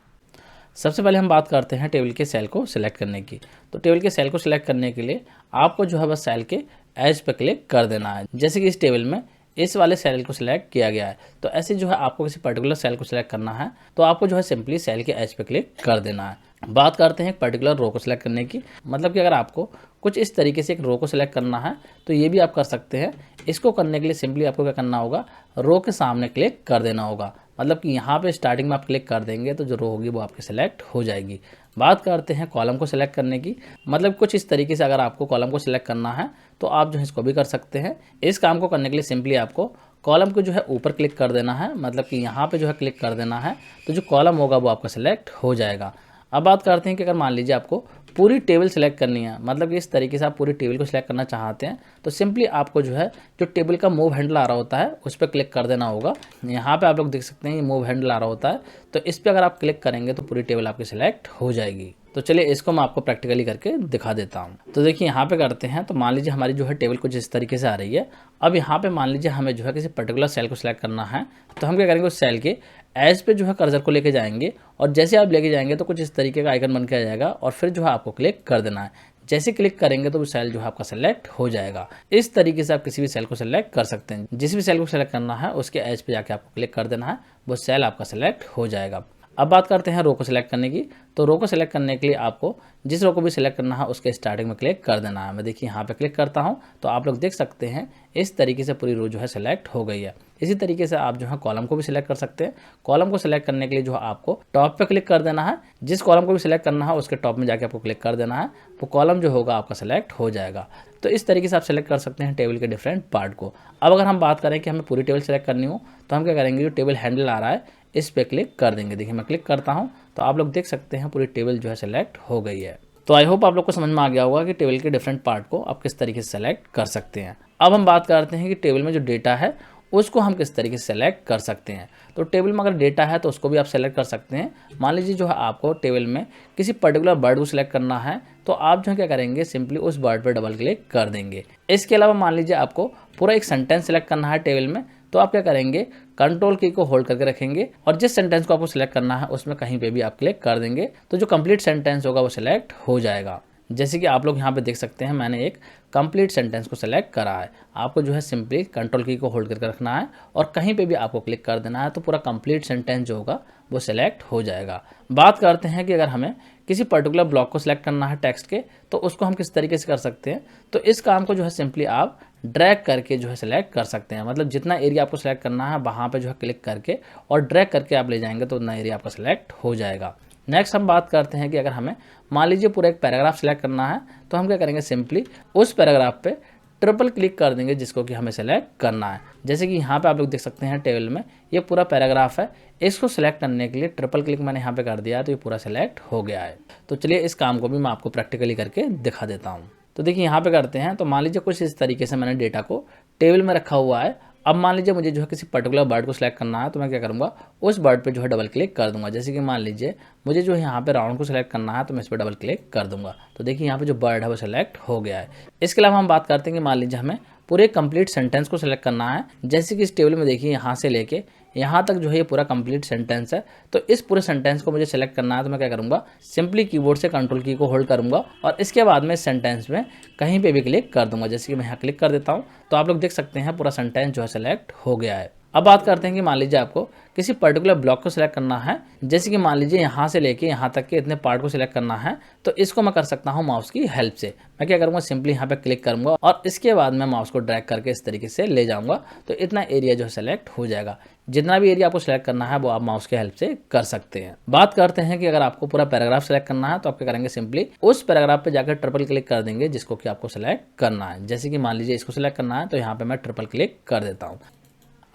सबसे पहले हम बात करते हैं टेबल के सेल को सिलेक्ट करने की। तो टेबल के सेल को सिलेक्ट करने के लिए आपको जो है बस सेल के एज पे क्लिक कर देना है। जैसे कि इस टेबल में इस वाले सेल को सिलेक्ट किया गया है, तो ऐसे जो है आपको किसी पर्टिकुलर सेल को सिलेक्ट करना है तो आपको जो है सिंपली सेल के एज पे क्लिक कर देना है। बात करते हैं एक पर्टिकुलर रो को सिलेक्ट करने की। मतलब कि अगर आपको कुछ इस तरीके से एक रो को सिलेक्ट करना है तो ये भी आप कर सकते हैं। इसको करने के लिए सिंपली आपको क्या करना होगा, रो के सामने क्लिक कर देना होगा। मतलब कि यहाँ पे स्टार्टिंग में आप क्लिक कर देंगे तो जो रो होगी वो आपकी सिलेक्ट हो जाएगी। बात करते हैं कॉलम को सिलेक्ट करने की। मतलब कुछ इस तरीके से अगर आपको कॉलम को सिलेक्ट करना है तो आप जो है इसको भी कर सकते हैं। इस काम को करने के लिए सिंपली आपको कॉलम को जो है ऊपर क्लिक कर देना है। मतलब कि यहाँ पे जो है क्लिक कर देना है तो जो कॉलम होगा वो आपका सिलेक्ट हो जाएगा। अब बात करते हैं कि अगर मान लीजिए आपको पूरी टेबल सेलेक्ट करनी है, मतलब कि इस तरीके से आप पूरी टेबल को सिलेक्ट करना चाहते हैं तो सिंपली आपको जो है जो टेबल का मूव हैंडल आ रहा होता है उस पर क्लिक कर देना होगा। यहाँ पे आप लोग देख सकते हैं ये मूव हैंडल आ रहा होता है, तो इस पर अगर आप क्लिक करेंगे तो पूरी टेबल आपकी सिलेक्ट हो जाएगी। तो चलिए इसको मैं आपको प्रैक्टिकली करके दिखा देता हूँ। तो देखिए यहाँ पे करते हैं, तो मान लीजिए हमारी जो है टेबल कुछ इस तरीके से आ रही है। अब यहाँ पे मान लीजिए हमें जो है किसी पर्टिकुलर सेल को सिलेक्ट करना है, तो हम क्या करेंगे उस सेल के एज पे जो है कर्सर को लेके जाएंगे और जैसे आप लेके जाएंगे तो कुछ इस तरीके का आइकन बन के आ जाएगा और फिर जो है आपको क्लिक कर देना है। जैसे क्लिक करेंगे तो वो सेल जो है आपका सेलेक्ट हो जाएगा। इस तरीके से आप किसी भी सेल को सिलेक्ट कर सकते हैं। जिस भी सेल को सिलेक्ट करना है उसके एज पे जाके आपको क्लिक कर देना है, वो सेल आपका सेलेक्ट हो जाएगा। अब बात करते हैं रो को सिलेक्ट करने की। तो रो को सिलेक्ट करने के लिए आपको जिस रो को भी सिलेक्ट करना है उसके स्टार्टिंग में क्लिक कर देना है। मैं देखिए यहाँ पे क्लिक करता हूँ तो आप लोग देख सकते हैं इस तरीके से पूरी रो जो है सिलेक्ट हो गई है। इसी तरीके से आप जो है कॉलम को भी सिलेक्ट कर सकते हैं। कॉलम को सिलेक्ट करने के लिए जो है आपको टॉप पे क्लिक कर देना है। जिस कॉलम को भी सिलेक्ट करना है उसके टॉप में जाके आपको क्लिक कर देना है, वो कॉलम जो होगा आपका सिलेक्ट हो जाएगा। तो इस तरीके से आप सिलेक्ट कर सकते हैं टेबल के डिफरेंट पार्ट को। अब अगर हम बात करें कि हमें पूरी टेबल सेलेक्ट करनी हो तो हम क्या करेंगे, जो टेबल हैंडल आ रहा है इस पे क्लिक कर देंगे। देखिए मैं क्लिक करता हूं तो आप लोग देख सकते हैं पूरी टेबल जो है सेलेक्ट हो गई है। तो आई होप आप लोग को समझ में आ गया होगा कि टेबल के डिफरेंट पार्ट को आप किस तरीके से सेलेक्ट कर सकते हैं। अब हम बात करते हैं कि टेबल में जो डेटा है उसको हम किस तरीके से सेलेक्ट कर सकते हैं। तो टेबल में अगर डेटा है तो उसको भी आप सेलेक्ट कर सकते हैं। मान लीजिए जो है आपको टेबल में किसी पर्टिकुलर वर्ड को सिलेक्ट करना है तो आप जो है क्या करेंगे, सिंपली उस वर्ड पर डबल क्लिक कर देंगे। इसके अलावा मान लीजिए आपको पूरा एक सेंटेंस सेलेक्ट करना है टेबल में, तो आप क्या करेंगे, कंट्रोल की को होल्ड करके रखेंगे और जिस सेंटेंस को आपको सिलेक्ट करना है उसमें कहीं पे भी आप क्लिक कर देंगे तो जो कंप्लीट सेंटेंस होगा वो सिलेक्ट हो जाएगा। जैसे कि आप लोग यहाँ पे देख सकते हैं मैंने एक कंप्लीट सेंटेंस को सिलेक्ट करा है। आपको जो है सिंपली कंट्रोल की को होल्ड करके रखना है और कहीं पे भी आपको क्लिक कर देना है तो पूरा कंप्लीट सेंटेंस जो होगा वो सिलेक्ट हो जाएगा। बात करते हैं कि अगर हमें किसी पर्टिकुलर ब्लॉक को सिलेक्ट करना है टेक्स्ट के तो उसको हम किस तरीके से कर सकते हैं। तो इस काम को जो है सिंपली आप ड्रैग करके जो है सिलेक्ट कर सकते हैं। मतलब जितना एरिया आपको सिलेक्ट करना है वहाँ पे जो है क्लिक करके और ड्रैग करके आप ले जाएंगे तो उतना एरिया आपका सिलेक्ट हो जाएगा। नेक्स्ट हम बात करते हैं कि अगर हमें मान लीजिए पूरा एक पैराग्राफ सिलेक्ट करना है तो हम क्या करेंगे, सिंपली उस पैराग्राफ पे ट्रिपल क्लिक कर देंगे जिसको कि हमें सेलेक्ट करना है। जैसे कि यहाँ पे आप लोग देख सकते हैं टेबल में ये पूरा पैराग्राफ है, इसको सिलेक्ट करने के लिए ट्रिपल क्लिक मैंने यहाँ पे कर दिया तो ये पूरा सेलेक्ट हो गया है। तो चलिए इस काम को भी मैं आपको प्रैक्टिकली करके दिखा देता हूँ। तो देखिए यहाँ पे करते हैं, तो मान लीजिए कुछ इस तरीके से मैंने डेटा को टेबल में रखा हुआ है। अब मान लीजिए मुझे जो है किसी पर्टिकुलर वर्ड को सिलेक्ट करना है तो मैं क्या करूँगा, उस वर्ड पे जो है डबल क्लिक कर दूंगा। जैसे कि मान लीजिए मुझे जो है यहाँ पे राउंड को सिलेक्ट करना है तो मैं इस पर डबल क्लिक कर दूंगा। तो देखिए यहाँ पे जो वर्ड है वो सिलेक्ट हो गया है। इसके अलावा हम बात करते हैं कि मान लीजिए हमें पूरे कंप्लीट सेंटेंस को सिलेक्ट करना है। जैसे कि इस टेबल में देखिए यहाँ से लेके यहाँ तक जो है ये पूरा कंप्लीट सेंटेंस है। तो इस पूरे सेंटेंस को मुझे सेलेक्ट करना है तो मैं क्या करूँगा, सिंपली कीबोर्ड से कंट्रोल की को होल्ड करूँगा और इसके बाद में इस सेंटेंस में कहीं पे भी क्लिक कर दूंगा। जैसे कि मैं यहाँ क्लिक कर देता हूँ तो आप लोग देख सकते हैं पूरा सेंटेंस जो है सेलेक्ट हो गया है। अब बात करते हैं कि मान लीजिए आपको किसी पर्टिकुलर ब्लॉक को सिलेक्ट करना है। जैसे कि मान लीजिए यहाँ से लेके यहाँ तक के इतने पार्ट को सिलेक्ट करना है तो इसको मैं कर सकता हूँ माउस की हेल्प से। मैं क्या करूँगा, सिंपली यहाँ पे क्लिक करूँगा और इसके बाद मैं माउस को ड्रैग करके इस तरीके से ले जाऊँगा तो इतना एरिया जो है सेलेक्ट हो जाएगा। जितना भी एरिया आपको सिलेक्ट करना है वो आप माउस के हेल्प से कर सकते हैं। बात करते हैं कि अगर आपको पूरा पैराग्राफ सिलेक्ट करना है तो आप क्या करेंगे, सिंपली उस पैराग्राफ पे जाकर ट्रिपल क्लिक कर देंगे जिसको कि आपको सिलेक्ट करना है। जैसे कि मान लीजिए इसको सिलेक्ट करना है तो यहाँ पे मैं ट्रिपल क्लिक कर देता हूँ।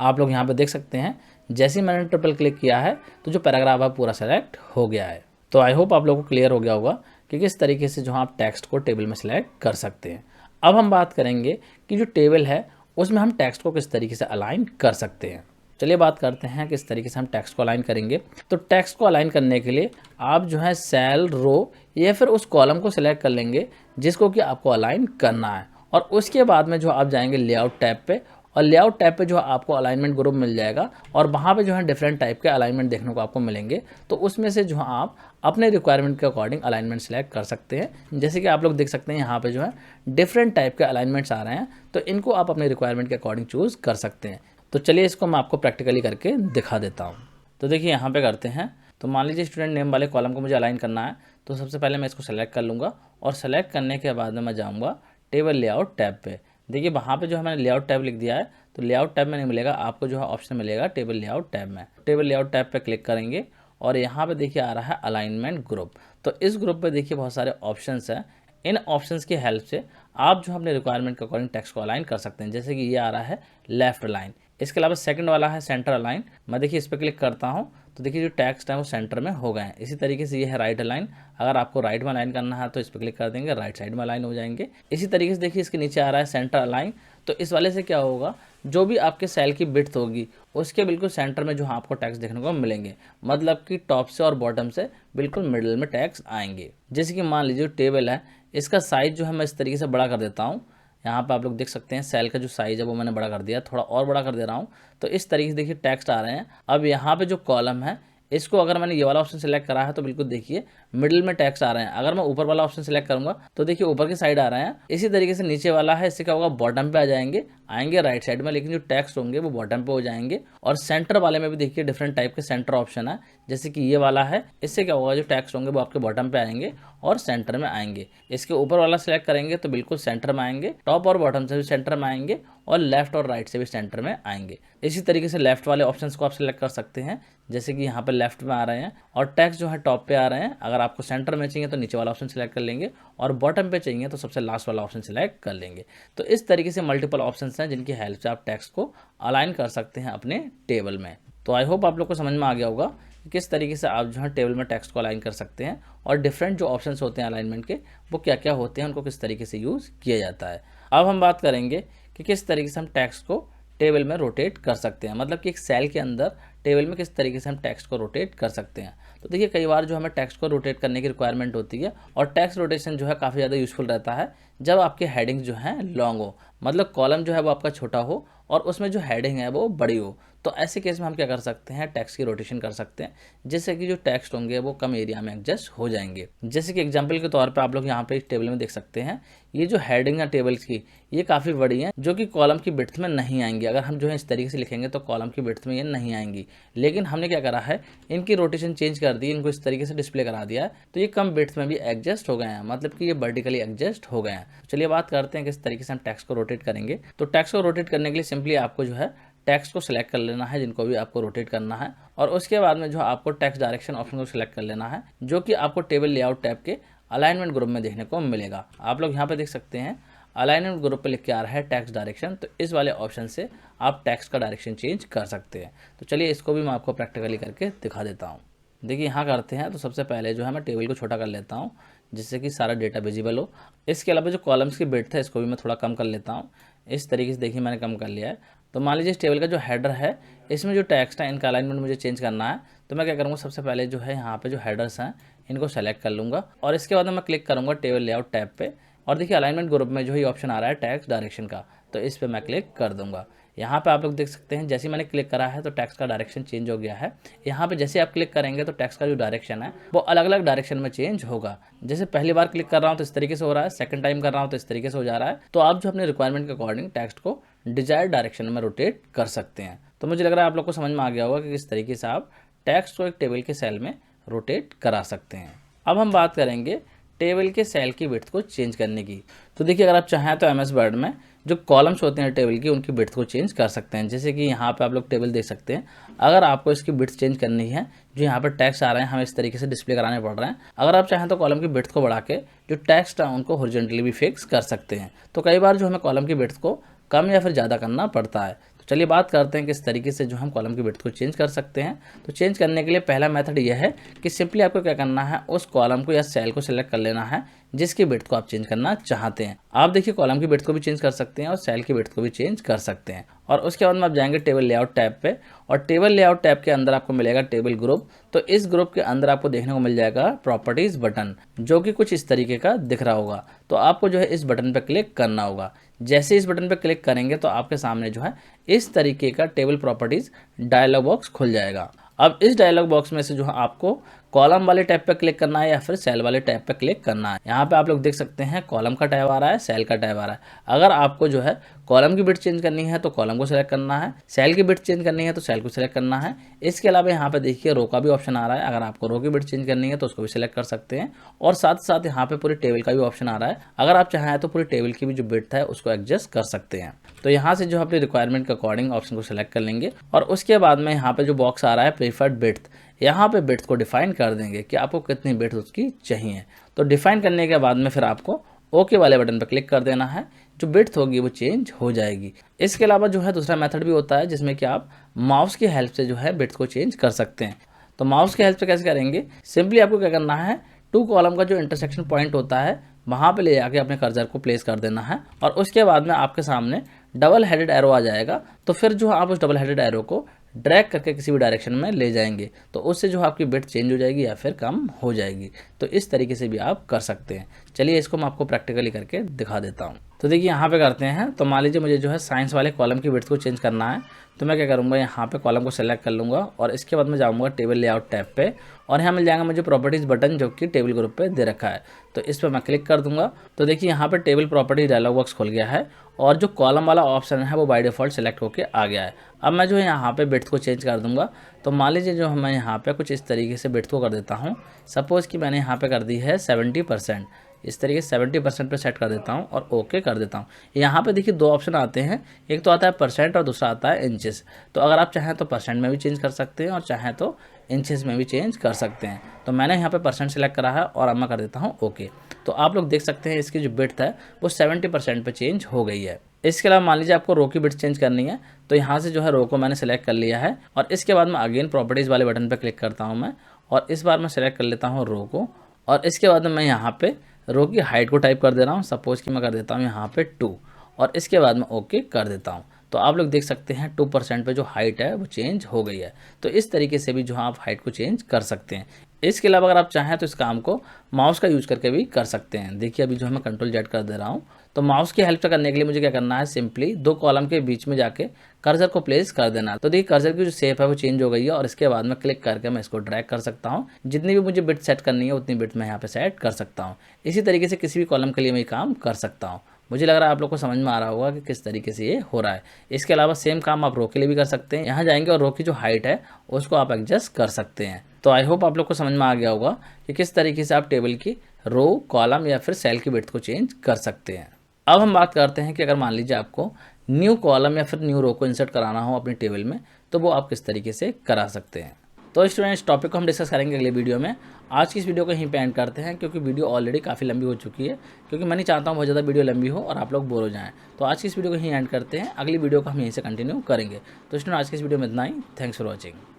आप लोग यहाँ पे देख सकते हैं जैसे ही मैंने ट्रिपल क्लिक किया है तो जो पैराग्राफ है पूरा सेलेक्ट हो गया है। तो आई होप आप लोगों को क्लियर हो गया होगा कि किस तरीके से जो आप टेक्स्ट को टेबल में सिलेक्ट कर सकते हैं। अब हम बात करेंगे कि जो टेबल है उसमें हम टेक्स्ट को किस तरीके से अलाइन कर सकते हैं। चलिए बात करते हैं किस तरीके से हम टेक्स्ट को अलाइन करेंगे। तो टेक्स्ट को अलाइन करने के लिए आप जो है सेल, रो या फिर उस कॉलम को सिलेक्ट कर लेंगे जिसको कि आपको अलाइन करना है, और उसके बाद में जो आप जाएंगे लेआउट टैब पे, और लेआउट टैब पे जो आपको अलाइनमेंट ग्रुप मिल जाएगा और वहाँ पे जो है डिफरेंट टाइप के अलाइनमेंट देखने को आपको मिलेंगे। तो उसमें से जो आप अपने रिक्वायरमेंट के अकॉर्डिंग अलाइनमेंट सेलेक्ट कर सकते हैं। जैसे कि आप लोग देख सकते हैं यहाँ पे जो है डिफरेंट टाइप के अलाइनमेंट्स आ रहे हैं, तो इनको आप अपने रिक्वायरमेंट के अकॉर्डिंग चूज़ कर सकते हैं। तो चलिए इसको मैं आपको प्रैक्टिकली करके दिखा देता हूँ। तो देखिए यहाँ पे करते हैं। तो मान लीजिए स्टूडेंट नेम वाले कॉलम को मुझे अलाइन करना है, तो सबसे पहले मैं इसको सेलेक्ट कर लूँगा और सेलेक्ट करने के बाद में मैं जाऊँगा टेबल लेआउट टैब पे। देखिए वहाँ पे जो है मैंने लेआउट टैब लिख दिया है, तो लेआउट टैब में नहीं मिलेगा, आपको जो है ऑप्शन मिलेगा टेबल लेआउट टैब में। टेबल लेआउट टैब पे क्लिक करेंगे और यहाँ पे देखिए आ रहा है अलाइनमेंट ग्रुप। तो इस ग्रुप पे देखिए बहुत सारे ऑप्शंस हैं। इन ऑप्शंस की हेल्प से आप जो अपने रिक्वायरमेंट के अकॉर्डिंग टेक्स्ट को अलाइन कर सकते हैं। जैसे कि ये आ रहा है लेफ्ट अलाइन, इसके अलावा सेकंड वाला है सेंटर अलाइन। मैं देखिए इस पर क्लिक करता हूँ तो देखिए जो टेक्स्ट है वो सेंटर में हो गए हैं। इसी तरीके से ये है राइट अलाइन, अगर आपको राइट में अलाइन करना है तो इस पर क्लिक कर देंगे, राइट साइड में अलाइन हो जाएंगे। इसी तरीके से देखिए इसके नीचे आ रहा है सेंटर अलाइन। तो इस वाले से क्या होगा, जो भी आपके सेल की विड्थ होगी उसके बिल्कुल सेंटर में जो आपको टैक्स देखने को मिलेंगे, मतलब कि टॉप से और बॉटम से बिल्कुल मिडिल में टैक्स आएंगे। जैसे कि मान लीजिए टेबल है, इसका साइज जो है मैं इस तरीके से बड़ा कर देता हूँ। यहाँ पे आप लोग देख सकते हैं सेल का जो साइज है वो मैंने बड़ा कर दिया, थोड़ा और बड़ा कर दे रहा हूँ। तो इस तरीके से देखिए टेक्स्ट आ रहे हैं। अब यहाँ पे जो कॉलम है इसको अगर मैंने ये वाला ऑप्शन सेलेक्ट करा है तो बिल्कुल देखिए मिडिल में टैक्स आ रहे हैं। अगर मैं ऊपर वाला ऑप्शन सेलेक्ट करूंगा तो देखिए ऊपर की साइड आ रहे हैं। इसी तरीके से नीचे वाला है, इससे क्या होगा बॉटम पे आ आएंगे राइट साइड में, लेकिन जो टैक्स होंगे वो बॉटम पे हो जाएंगे। और सेंटर वाले में भी देखिए डिफरेंट टाइप के सेंटर ऑप्शन है, जैसे कि ये वाला है, इससे क्या होगा जो टैक्स होंगे वो आपके बॉटम पे आएंगे और सेंटर में आएंगे। इसके ऊपर वाला सेलेक्ट करेंगे तो बिल्कुल सेंटर में आएंगे, टॉप और बॉटम से भी सेंटर में आएंगे और लेफ्ट और राइट से भी सेंटर में आएंगे। इसी तरीके से लेफ्ट वाले ऑप्शंस को आप सेलेक्ट कर सकते हैं, जैसे कि यहाँ पे लेफ्ट में आ रहे हैं और टैक्स जो है टॉप पे आ रहे हैं। अगर आपको सेंटर में चाहिए तो नीचे वाला ऑप्शन सेलेक्ट कर लेंगे और बॉटम पे चाहिए तो सबसे लास्ट वाला ऑप्शन सेलेक्ट कर लेंगे। तो इस तरीके से मल्टीपल ऑप्शंस हैं जिनकी हेल्प से आप टेक्स्ट को अलाइन कर सकते हैं अपने टेबल में। तो आई होप आप लोग को समझ में आ गया होगा कि किस तरीके से आप जो है टेबल में टेक्स्ट को अलाइन कर सकते हैं और डिफरेंट जो ऑप्शंस होते हैं अलाइनमेंट के वो क्या क्या होते हैं, उनको किस तरीके से यूज़ किया जाता है। अब हम बात करेंगे कि किस तरीके से हम टेक्स्ट को टेबल में रोटेट कर सकते हैं, मतलब कि एक सेल के अंदर टेबल में किस तरीके से हम टेक्स्ट को रोटेट कर सकते हैं। तो देखिए कई बार जो हमें टेक्स्ट को रोटेट करने की रिक्वायरमेंट होती है और टेक्स्ट रोटेशन जो है काफ़ी ज़्यादा यूजफुल रहता है जब आपके हेडिंग जो है लॉन्ग हो, मतलब कॉलम जो है वो आपका छोटा हो और उसमें जो हेडिंग है वो बड़ी हो। तो ऐसे केस में हम क्या कर सकते हैं, टेक्स्ट की रोटेशन कर सकते हैं, जिससे कि जो टेक्स्ट होंगे वो कम एरिया में एडजस्ट हो जाएंगे। जैसे कि एग्जांपल के तौर पे आप लोग यहाँ पे इस टेबल में देख सकते हैं, ये जो हेडिंग है टेबल्स की ये काफ़ी बड़ी है, जो कि कॉलम की विड्थ में नहीं आएंगी। अगर हम जो है इस तरीके से लिखेंगे तो कॉलम की विड्थ में ये नहीं आएंगी, लेकिन हमने क्या करा है इनकी रोटेशन चेंज कर दी, इनको इस तरीके से डिस्प्ले करा दिया है, तो ये कम विड्थ में भी एडजस्ट हो गए हैं, मतलब कि ये वर्टिकली एडजस्ट हो गए हैं। चलिए बात करते हैं किस तरीके से हम टेक्स्ट को रोटेट करेंगे। तो टेक्स्ट को रोटेट करने के लिए सिंपली आपको जो है टेक्स्ट को सिलेक्ट कर लेना है जिनको भी आपको रोटेट करना है, और उसके बाद में जो आपको टेक्स्ट डायरेक्शन ऑप्शन को सिलेक्ट कर लेना है, जो कि आपको टेबल लेआउट टैब के अलाइनमेंट ग्रुप में देखने को मिलेगा। आप लोग यहाँ पे देख सकते हैं अलाइनमेंट ग्रुप पे लिख के आ रहा है टेक्स्ट डायरेक्शन, तो इस वाले ऑप्शन से आप टेक्स्ट का डायरेक्शन चेंज कर सकते हैं। तो चलिए इसको भी मैं आपको प्रैक्टिकली करके दिखा देता हूँ। देखिए यहाँ करते हैं, तो सबसे पहले जो है मैं टेबल को छोटा कर लेता हूँ जिससे कि सारा डेटा विजिबल हो। इसके अलावा जो कॉलम्स की विड्थ है इसको भी मैं थोड़ा कम कर लेता हूँ। इस तरीके से देखिए मैंने कम कर लिया है। तो मान लीजिए इस टेबल का जो हेडर है इसमें जो टेक्स्ट है इनका अलाइनमेंट मुझे चेंज करना है, तो मैं क्या करूँगा सबसे पहले जो है यहाँ पे जो हेडर्स हैं इनको सेलेक्ट कर लूँगा और इसके बाद मैं क्लिक करूँगा टेबल लेआउट टैब पे, और देखिए अलाइनमेंट ग्रुप में जो ही ऑप्शन आ रहा है टेक्स्ट डायरेक्शन का, तो इस पर मैं क्लिक कर दूँगा। यहाँ पे आप लोग देख सकते हैं जैसे ही मैंने क्लिक करा है तो टेक्स्ट का डायरेक्शन चेंज हो गया है। यहाँ पे जैसे आप क्लिक करेंगे तो टेक्स्ट का जो डायरेक्शन है वो अलग अलग डायरेक्शन में चेंज होगा। जैसे पहली बार क्लिक कर रहा हूँ तो इस तरीके से हो रहा है, सेकंड टाइम कर रहा हूँ तो इस तरीके से हो जा रहा है। तो आप जो अपने रिक्वायरमेंट के अकॉर्डिंग टेक्स्ट को डिजायर्ड डायरेक्शन में रोटेट कर सकते हैं। तो मुझे लग रहा है आप लोग को समझ में आ गया होगा कि किस तरीके से आप टेक्स्ट को एक टेबल के सेल में रोटेट करा सकते हैं। अब हम बात करेंगे टेबल के सेल की विड्थ को चेंज करने की। तो देखिए अगर आप चाहें तो एमएस वर्ड में जो कॉलम्स होते हैं टेबल की उनकी विड्थ को चेंज कर सकते हैं। जैसे कि यहाँ पे आप लोग टेबल देख सकते हैं, अगर आपको इसकी विड्थ चेंज करनी है, जो यहाँ पर टेक्स्ट आ रहे हैं हमें इस तरीके से डिस्प्ले कराने पड़ रहे हैं, अगर आप चाहें तो कॉलम की विड्थ को बढ़ा के जो टेक्स्ट है उनको हॉरिजॉन्टली भी फिक्स कर सकते हैं। तो कई बार जो हमें कॉलम की विड्थ को कम या फिर ज़्यादा करना पड़ता है, तो चलिए बात करते हैं किस तरीके से जो हम कॉलम की विड्थ को चेंज कर सकते हैं। तो चेंज करने के लिए पहला मेथड यह है कि सिंपली आपको क्या करना है, उस कॉलम को या सेल को सिलेक्ट कर लेना है जिसकी विड्थ को आप चेंज करना चाहते हैं। आप देखिए कॉलम की विड्थ को भी चेंज कर सकते हैं और सेल की विड्थ को भी चेंज कर सकते हैं। और उसके बाद में आप जाएंगे टेबल लेआउट टैब पे, और टेबल लेआउट टैब के अंदर आपको मिलेगा टेबल ग्रुप। तो इस ग्रुप के अंदर आपको देखने को मिल जाएगा प्रॉपर्टीज बटन, जो कि कुछ इस तरीके का दिख रहा होगा। तो आपको जो है इस बटन पर क्लिक करना होगा। जैसे इस बटन पर क्लिक करेंगे तो आपके सामने जो है इस तरीके का टेबल प्रॉपर्टीज डायलॉग बॉक्स खुल जाएगा। अब इस डायलॉग बॉक्स में से जो है आपको कॉलम वाले टैब पे क्लिक करना है या फिर सेल वाले टैब पे क्लिक करना है। यहाँ पे आप लोग देख सकते हैं कॉलम का टैब आ रहा है, सेल का टैब आ रहा है। अगर आपको जो है कॉलम की विड्थ चेंज करनी है तो कॉलम को सिलेक्ट करना है, सेल की विड्थ चेंज करनी है तो सेल को सिलेक्ट करना है। इसके अलावा यहाँ पे देखिए रो का भी ऑप्शन आ रहा है। अगर आपको रो की विड्थ चेंज करनी है तो उसको भी सिलेक्ट कर सकते हैं। और साथ साथ यहाँ पे पूरी टेबल का भी ऑप्शन आ रहा है। अगर आप चाहें तो पूरी टेबल की भी जो विड्थ है उसको एडजस्ट कर सकते हैं। तो यहाँ से जो अपनी रिक्वायरमेंट के अकॉर्डिंग ऑप्शन को सिलेक्ट कर लेंगे और उसके बाद में यहाँ पे जो बॉक्स आ रहा है प्रीफर्ड विड्थ, यहाँ पे विड्थ को डिफाइन कर देंगे कि आपको कितनी विड्थ उसकी चाहिए। तो डिफाइन करने के बाद में फिर आपको ओके वाले बटन पर क्लिक कर देना है। जो विड्थ होगी वो चेंज हो जाएगी। इसके अलावा जो है दूसरा मेथड भी होता है जिसमें कि आप माउस की हेल्प से जो है विड्थ को चेंज कर सकते हैं। तो माउस की हेल्प से कैसे करेंगे, सिंपली आपको क्या करना है, टू कॉलम का जो इंटरसेक्शन पॉइंट होता है वहाँ पे ले जाके अपने कर्सर को प्लेस कर देना है और उसके बाद में आपके सामने डबल हेडेड एरो आ जाएगा। तो फिर जो आप उस डबल हेडेड एरो को ड्रैग करके किसी भी डायरेक्शन में ले जाएंगे तो उससे जो आपकी विड्थ चेंज हो जाएगी या फिर कम हो जाएगी। तो इस तरीके से भी आप कर सकते हैं। चलिए इसको मैं आपको प्रैक्टिकली करके दिखा देता हूँ। तो देखिए यहाँ पे करते हैं। तो मान लीजिए मुझे जो है साइंस वाले कॉलम की विड्थ को चेंज करना है। तो मैं क्या करूँगा, यहाँ पे कॉलम को सेलेक्ट कर लूँगा और इसके बाद मैं जाऊँगा टेबल लेआउट टैब पे और यहाँ मिल जाएगा मुझे प्रॉपर्टीज़ बटन जो कि टेबल ग्रुप पे दे रखा है। तो इस पर मैं क्लिक कर दूंगा। तो देखिए यहाँ पे टेबल प्रॉपर्टी डायलॉग बॉक्स खुल गया है और जो कॉलम वाला ऑप्शन है वो बाय डिफ़ॉल्ट सेलेक्ट होकर आ गया है। अब मैं जो है यहाँ पे विड्थ को चेंज कर दूंगा। तो मान लीजिए जो मैं यहाँ पे कुछ इस तरीके से विड्थ को कर देता हूँ। सपोज़ कि मैंने यहाँ पे कर दी है 70%। इस तरीके से 70% पे सेट कर देता हूँ और ओके कर देता हूँ। यहाँ पे देखिए दो ऑप्शन आते हैं, एक तो आता है परसेंट और दूसरा आता है इंचेस। तो अगर आप चाहें तो परसेंट में भी चेंज कर सकते हैं और चाहें तो इंचेस में भी चेंज कर सकते हैं। तो मैंने यहाँ पे परसेंट सेलेक्ट करा है और अब मैं कर देता हूँ ओके। तो आप लोग देख सकते हैं इसकी जो विड्थ है वो 70% पे चेंज हो गई है। इसके अलावा मान लीजिए आपको रो की विड्थ चेंज करनी है। तो यहाँ से जो है रो को मैंने सेलेक्ट कर लिया है और इसके बाद मैं अगेन प्रॉपर्टीज़ वाले बटन पर क्लिक करता हूँ मैं और इस बार मैं सेलेक्ट कर लेता हूँ रो को और इसके बाद मैं यहाँ पे रो की हाइट को टाइप कर दे रहा हूँ। सपोज़ कि मैं कर देता हूँ यहाँ पे 2 और इसके बाद मैं ओके कर देता हूँ। तो आप लोग देख सकते हैं 2% पे जो हाइट है वो चेंज हो गई है। तो इस तरीके से भी जो आप हाइट को चेंज कर सकते हैं। इसके अलावा अगर आप चाहें तो इस काम को माउस का यूज़ करके भी कर सकते हैं। देखिए अभी जो है मैं कंट्रोल जेड कर दे रहा हूँ। तो माउस की हेल्प से करने के लिए मुझे क्या करना है, सिंपली दो कॉलम के बीच में जाके कर्सर को प्लेस कर देना। तो देखिए कर्सर की जो शेप है वो चेंज हो गई है और इसके बाद में क्लिक करके मैं इसको ड्रैग कर सकता हूँ। जितनी भी मुझे बिट सेट करनी है उतनी बिट मैं यहाँ पे सेट कर सकता हूँ। इसी तरीके से किसी भी कॉलम के लिए मैं ये काम कर सकता हूँ। मुझे लग रहा है आप लोग को समझ में आ रहा होगा कि किस तरीके से ये हो रहा है। इसके अलावा सेम काम आप रो के लिए भी कर सकते हैं। यहाँ जाएंगे और रो की जो हाइट है उसको आप एडजस्ट कर सकते हैं। तो आई होप आप लोग को समझ में आ गया होगा कि किस तरीके से आप टेबल की रो, कॉलम या फिर सेल की विड्थ को चेंज कर सकते हैं। अब हम बात करते हैं कि अगर मान लीजिए आपको न्यू कॉलम या फिर न्यू रो को इंसर्ट कराना हो अपनी टेबल में तो वो आप किस तरीके से करा सकते हैं। तो स्टूडेंट इस टॉपिक को हम डिस्कस करेंगे अगले वीडियो में। आज की इस वीडियो को यहीं पे एंड करते हैं क्योंकि वीडियो ऑलरेडी काफ़ी लंबी हो चुकी है। क्योंकि मैं नहीं चाहता हूँ बहुत ज़्यादा वीडियो लंबी हो और आप लोग बोर हो जाएं। तो आज की इस वीडियो को यहीं एंड करते हैं। अगली वीडियो को हम यहीं से कंटिन्यू करेंगे। तो स्टूडेंट आज की इस वीडियो में इतना ही। Thanks for watching.